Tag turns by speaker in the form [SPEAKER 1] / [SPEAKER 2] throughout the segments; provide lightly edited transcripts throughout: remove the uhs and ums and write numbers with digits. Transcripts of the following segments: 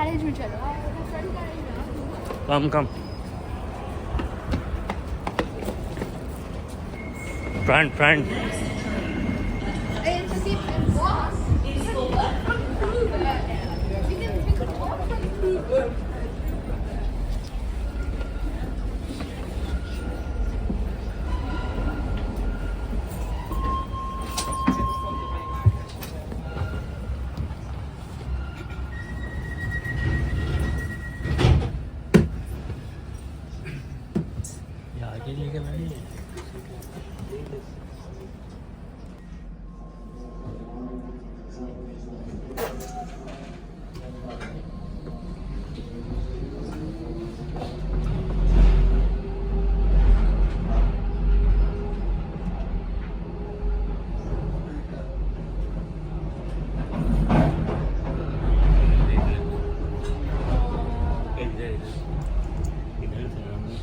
[SPEAKER 1] Garage में चलो front garage में
[SPEAKER 2] कम फ्रंट आगे लेके बैठे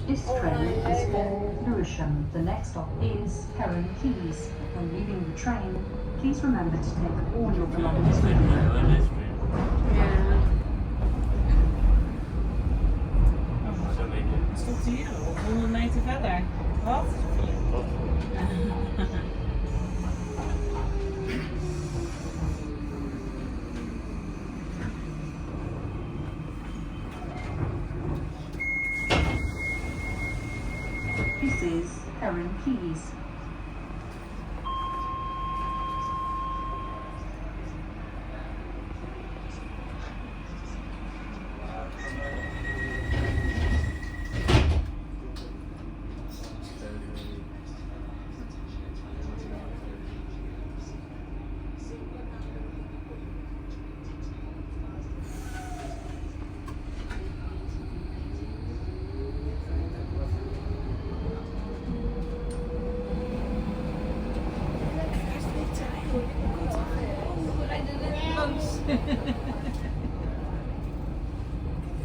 [SPEAKER 3] This train is for Lewisham. The next stop is Heron Keys. When leaving the train, please remember to take all your belongings with you.
[SPEAKER 4] Stopt hier nog 100 meter verder. Wat?
[SPEAKER 3] This is Heron Keys.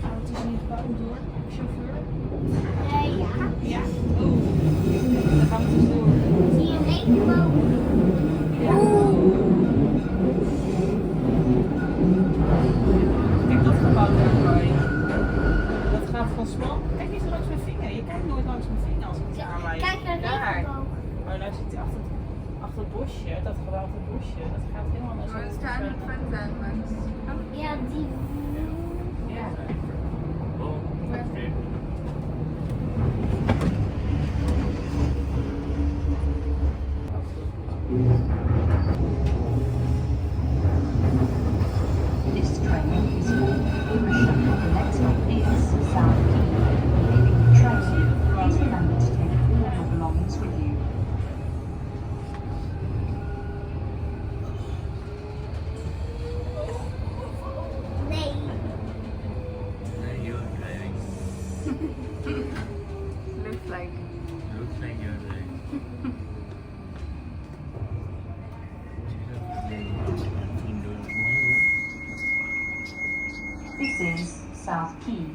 [SPEAKER 4] Houdt is niet gebouwd door, chauffeur.
[SPEAKER 1] ja
[SPEAKER 4] Ja. Oeh. Dan gaan we dus door.
[SPEAKER 1] zie je een regenboog
[SPEAKER 4] Kijk dat gebouw daar, Roy. Dat gaat van smal. Kijk niet zo langs mijn vinger. Je kijkt nooit langs mijn vinger als ik het aanwaai.
[SPEAKER 1] kijk naar de
[SPEAKER 4] Daar.
[SPEAKER 1] regenboog
[SPEAKER 4] Maar daar zit hij achter het bosje. Dat geweldige bosje. Dat gaat helemaal naar
[SPEAKER 5] Maar
[SPEAKER 4] zo.
[SPEAKER 5] het staan niet van zijn, maar
[SPEAKER 1] ja die
[SPEAKER 4] Ja.
[SPEAKER 3] This train is for Lewisham. The next stop is South Key. When leaving the train, please remember to take all your belongings with you.
[SPEAKER 1] nee
[SPEAKER 2] you're driving.
[SPEAKER 5] looks like.
[SPEAKER 2] Looks like you're driving.
[SPEAKER 3] This is South Key.